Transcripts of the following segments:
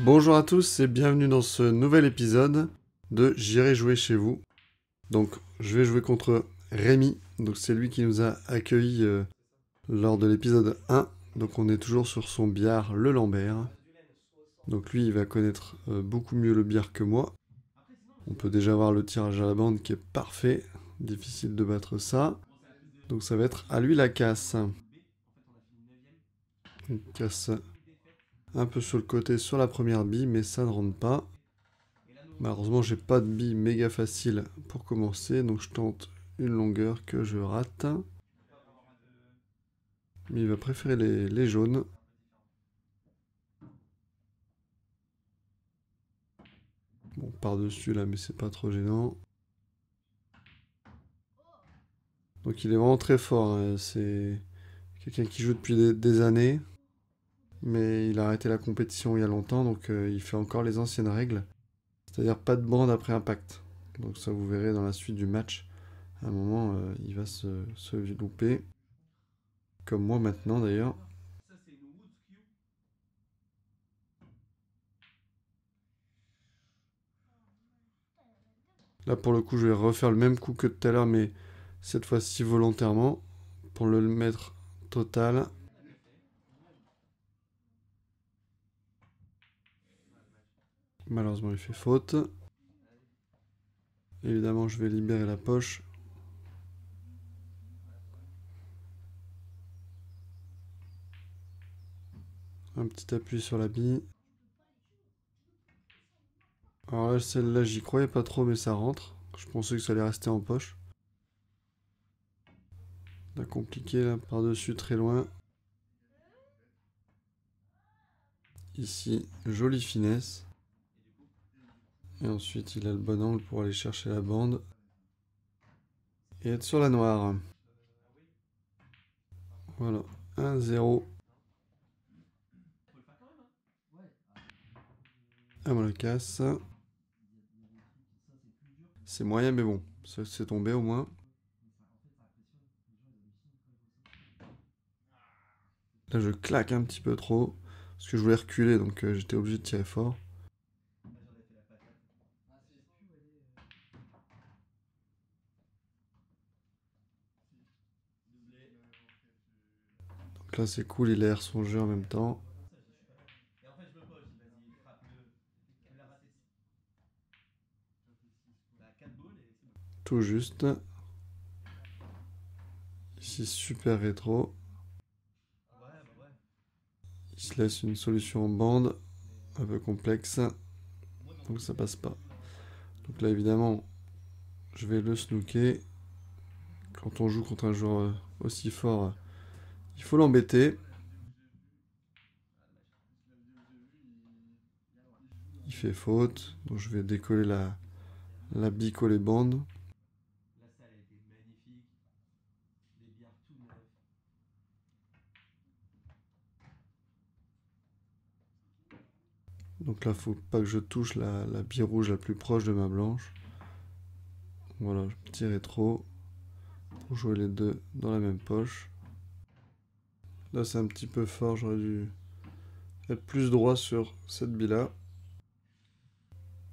Bonjour à tous et bienvenue dans ce nouvel épisode de J'irai jouer chez vous. Donc je vais jouer contre Rémi, donc c'est lui qui nous a accueillis lors de l'épisode 1. Donc on est toujours sur son billard le Lambert. Donc lui il va connaître beaucoup mieux le billard que moi. On peut déjà voir le tirage à la bande qui est parfait, difficile de battre ça. Donc ça va être à lui la casse. Une casse un peu sur le côté sur la première bille, mais ça ne rentre pas. Malheureusement, j'ai pas de bille méga facile pour commencer, donc je tente une longueur que je rate. Mais il va préférer les jaunes. Bon, par-dessus là, mais c'est pas trop gênant. Donc il est vraiment très fort, hein. C'est quelqu'un qui joue depuis des années. Mais il a arrêté la compétition il y a longtemps, donc il fait encore les anciennes règles. C'est-à-dire pas de bande après impact. Donc ça vous verrez dans la suite du match. À un moment, il va se louper. Comme moi maintenant d'ailleurs. Là pour le coup je vais refaire le même coup que tout à l'heure, mais cette fois-ci volontairement. Pour le mettre total. Malheureusement il fait faute. Évidemment je vais libérer la poche. Un petit appui sur la bille. Alors là celle-là j'y croyais pas trop, mais ça rentre. Je pensais que ça allait rester en poche. On a compliqué là par-dessus très loin. Ici, jolie finesse. Et ensuite il a le bon angle pour aller chercher la bande. Et être sur la noire. Voilà, 1-0. Ah, on le casse. C'est moyen, mais bon, ça c'est tombé au moins. Là, je claque un petit peu trop. Parce que je voulais reculer, donc j'étais obligé de tirer fort. Donc là, c'est cool, il aère son jeu en même temps. Tout juste. Ici, super rétro. Il se laisse une solution en bande. Un peu complexe. Donc ça passe pas. Donc là, évidemment, je vais le snooker. Quand on joue contre un joueur aussi fort, il faut l'embêter. Il fait faute. Donc je vais décoller la bico les bandes. Donc là, faut pas que je touche la bille rouge la plus proche de ma blanche. Voilà, petit rétro. Pour jouer les deux dans la même poche. Là, c'est un petit peu fort. J'aurais dû être plus droit sur cette bille-là.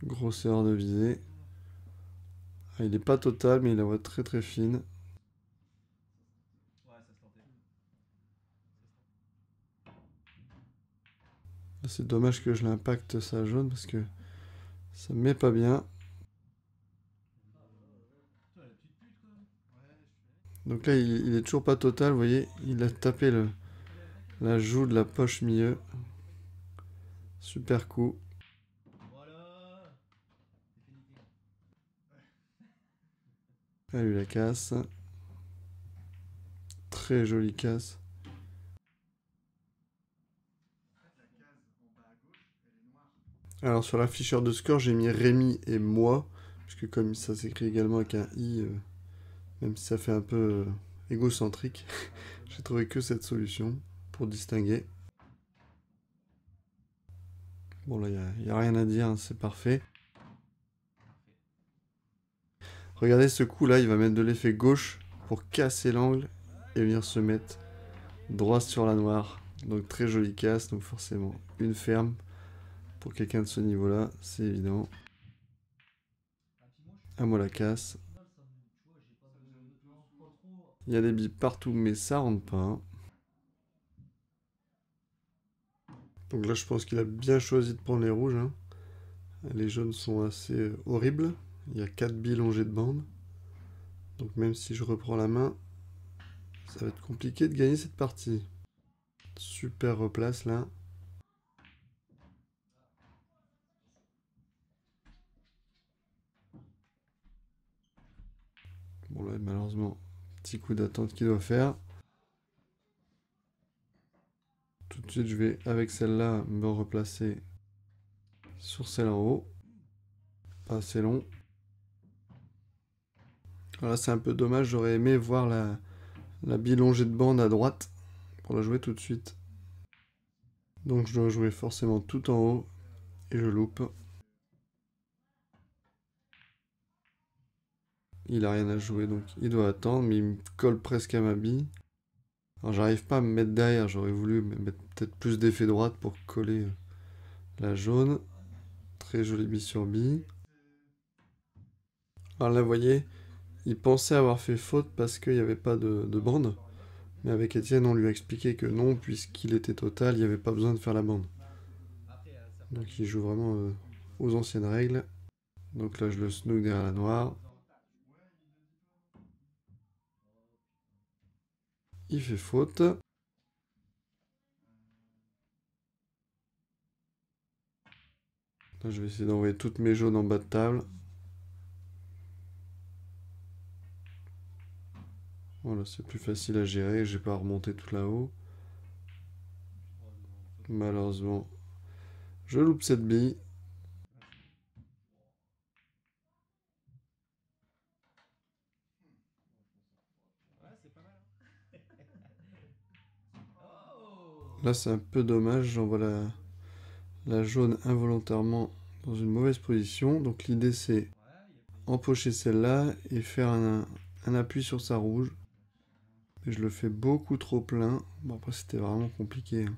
Grosse erreur de visée. Ah, il n'est pas total, mais il la voit très très fine. C'est dommage que je l'impacte ça jaune parce que ça me met pas bien. Donc là, il est toujours pas total, vous voyez. Il a tapé la joue de la poche milieu. Super coup. Elle lui la casse. Très jolie casse. Alors sur l'afficheur de score, j'ai mis Rémi et moi. Puisque comme ça s'écrit également avec un i, même si ça fait un peu égocentrique, j'ai trouvé que cette solution pour distinguer. Bon là, il n'y a rien à dire, hein, c'est parfait. Regardez ce coup là, il va mettre de l'effet gauche pour casser l'angle et venir se mettre droit sur la noire. Donc très jolie casse, donc forcément une ferme Pour quelqu'un de ce niveau-là, c'est évident. À moi la casse. Il y a des billes partout, mais ça rentre pas, hein. Donc là, je pense qu'il a bien choisi de prendre les rouges, hein. Les jaunes sont assez horribles. Il y a 4 billes longées de bande. Donc même si je reprends la main, ça va être compliqué de gagner cette partie. Super replace là. Bon là, malheureusement, petit coup d'attente qu'il doit faire. Tout de suite, je vais, avec celle-là, me replacer sur celle en haut. Pas assez long. Voilà, c'est un peu dommage, j'aurais aimé voir la bille longée de bande à droite pour la jouer tout de suite. Donc je dois jouer forcément tout en haut et je loupe. Il a rien à jouer donc il doit attendre, mais il me colle presque à ma bille. Alors j'arrive pas à me mettre derrière, j'aurais voulu mettre peut-être plus d'effet droite pour coller la jaune. Très jolie bille sur bille. Alors là, vous voyez, il pensait avoir fait faute parce qu'il n'y avait pas de bande. Mais avec Étienne, on lui a expliqué que non, puisqu'il était total, il n'y avait pas besoin de faire la bande. Donc il joue vraiment aux anciennes règles. Donc là, je le snook derrière la noire. Il fait faute. Là, je vais essayer d'envoyer toutes mes jaunes en bas de table. Voilà, c'est plus facile à gérer. J'ai pas à remonter tout là-haut. Malheureusement, je loupe cette bille. Là, c'est un peu dommage. J'envoie la jaune involontairement dans une mauvaise position. Donc l'idée, c'est empocher celle-là et faire un appui sur sa rouge. Et je le fais beaucoup trop plein. Bon, après, c'était vraiment compliqué, hein.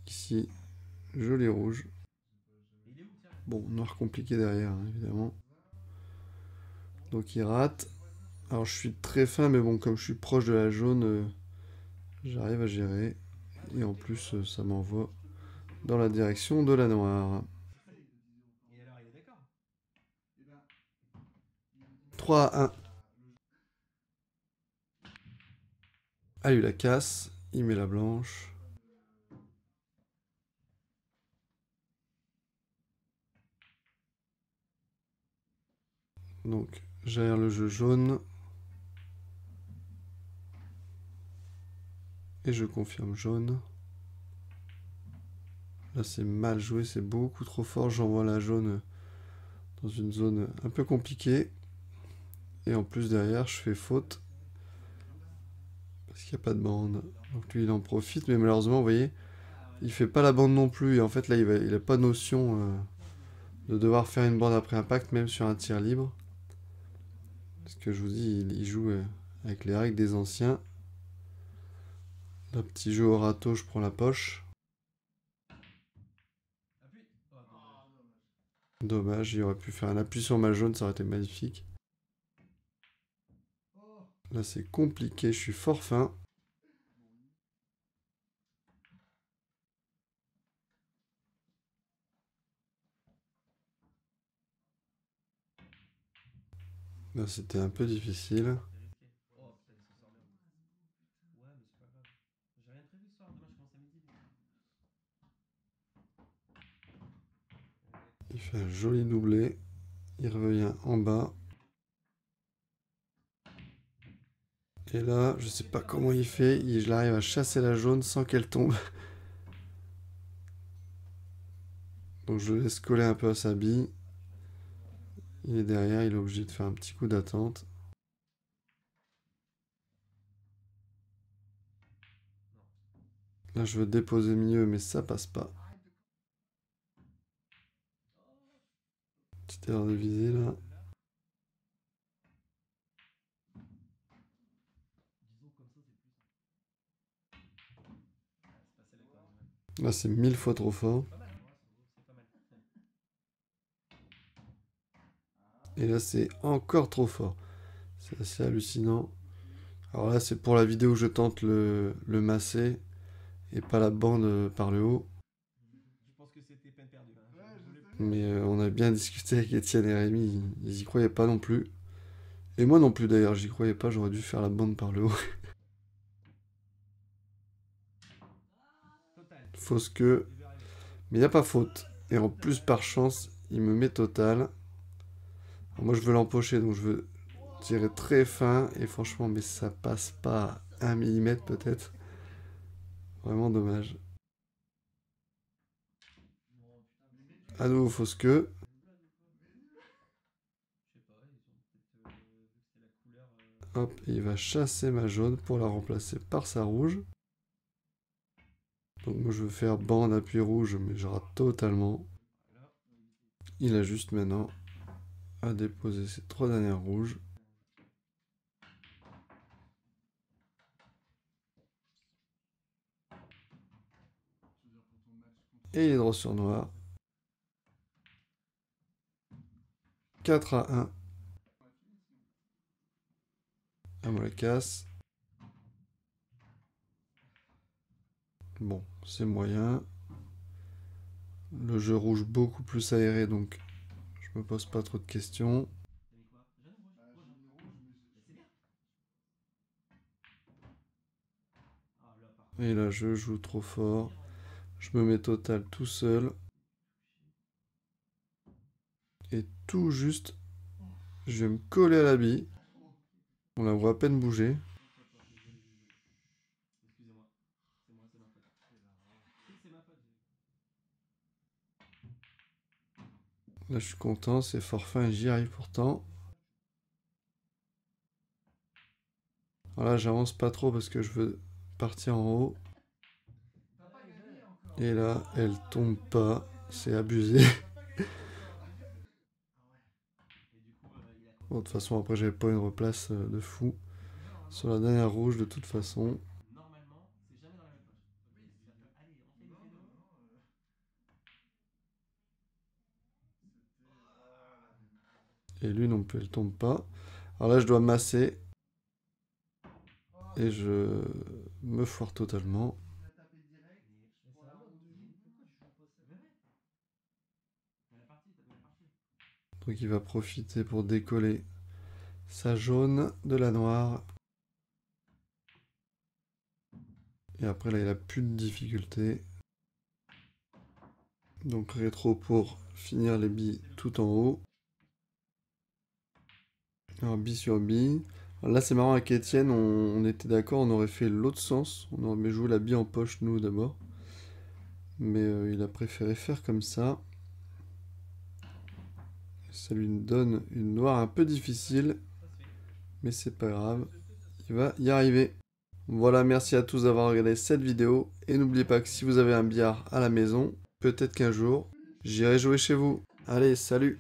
Ici, joli rouge. Bon, noir compliqué derrière, hein, évidemment. Donc il rate. Alors je suis très fin, mais bon, comme je suis proche de la jaune, j'arrive à gérer. Et en plus, ça m'envoie dans la direction de la noire. 3 à 1. Ah, lui la casse. Il met la blanche. Donc, j'aère le jeu jaune. Et je confirme jaune. Là, c'est mal joué, c'est beaucoup trop fort. J'envoie la jaune dans une zone un peu compliquée. Et en plus, derrière, je fais faute. Parce qu'il n'y a pas de bande. Donc lui, il en profite. Mais malheureusement, vous voyez, il fait pas la bande non plus. Et en fait, là, il a pas notion de devoir faire une bande après impact, même sur un tir libre. Parce que je vous dis, il joue avec les règles des anciens. Là, petit jeu au râteau, je prends la poche. Dommage, il aurait pu faire un appui sur ma jaune, ça aurait été magnifique. Là, c'est compliqué, je suis fort fin. Là, c'était un peu difficile. Il fait un joli doublé. Il revient en bas. Et là, je sais pas comment il fait. Je l'arrive à chasser la jaune sans qu'elle tombe. Donc je le laisse coller un peu à sa bille. Il est derrière, il est obligé de faire un petit coup d'attente. Là, je veux déposer mieux, mais ça passe pas. Petite erreur de visée là. Là, c'est 1000 fois trop fort. Et là, c'est encore trop fort. C'est assez hallucinant. Alors là, c'est pour la vidéo où je tente le masser et pas la bande par le haut. Je pense que c'était peine perdue. Hein. Mais on a bien discuté avec Étienne et Rémi, ils y croyaient pas non plus. Et moi non plus d'ailleurs, j'y croyais pas, j'aurais dû faire la bande par le haut. Total. Fausse queue, Il veut arriver. mais il n'y a pas faute. Et en plus, par chance, il me met total. Alors moi, je veux l'empocher, donc je veux tirer très fin. Et franchement, mais ça passe pas à 1 mm peut-être. Vraiment dommage. À nouveau, fausse queue. Je sais pas, ils ont peut-être vu que c'était la couleur. Hop, et il va chasser ma jaune pour la remplacer par sa rouge. Donc moi, je veux faire bande, appui rouge, mais je rate totalement. Voilà. Il a juste maintenant à déposer ses 3 dernières rouges. Et il est draw sur noir. 4 à 1. À moi la casse. Bon, c'est moyen. Le jeu rouge beaucoup plus aéré, donc je me pose pas trop de questions. T'as mis quoi? Jaune ou rouge? Rouge, hein. Bah, c'est bien. Ah là, par contre. Et là, je joue trop fort. Je me mets total tout seul. Et tout juste, je vais me coller à la bille. On la voit à peine bouger. Excusez-moi. C'est moi, c'est ma faute. Si, c'est ma faute. Là, je suis content, c'est fort fin, j'y arrive pourtant. Voilà, j'avance pas trop parce que je veux partir en haut. Et là, elle tombe pas. C'est abusé. Et du coup, il a quoi? Bon, de toute façon, après, j'avais pas une replace de fou. Sur la dernière rouge, de toute façon. Normalement, c'est jamais dans la même poche. C'est-à-dire que, allez, on fait l'effet de. Et lui non plus, elle tombe pas. Alors là, je dois masser. Et je me foire totalement. Mais ça va pas, pourquoi je joue pas ça? Mais ouais. Mais la partie, t'as donné la partie. Donc il va profiter pour décoller sa jaune de la noire. Et après là, il a plus de difficulté. Donc rétro pour finir les billes tout en haut. Alors bille sur bille. Alors là c'est marrant avec Étienne, on était d'accord, on aurait fait l'autre sens. On aurait joué la bille en poche nous d'abord. Mais il a préféré faire comme ça. Ça lui donne une noire un peu difficile. Ça se fait. Mais c'est pas grave. Il va y arriver. Voilà, merci à tous d'avoir regardé cette vidéo. Et n'oubliez pas que si vous avez un billard à la maison, peut-être qu'un jour, j'irai jouer chez vous. Allez, salut!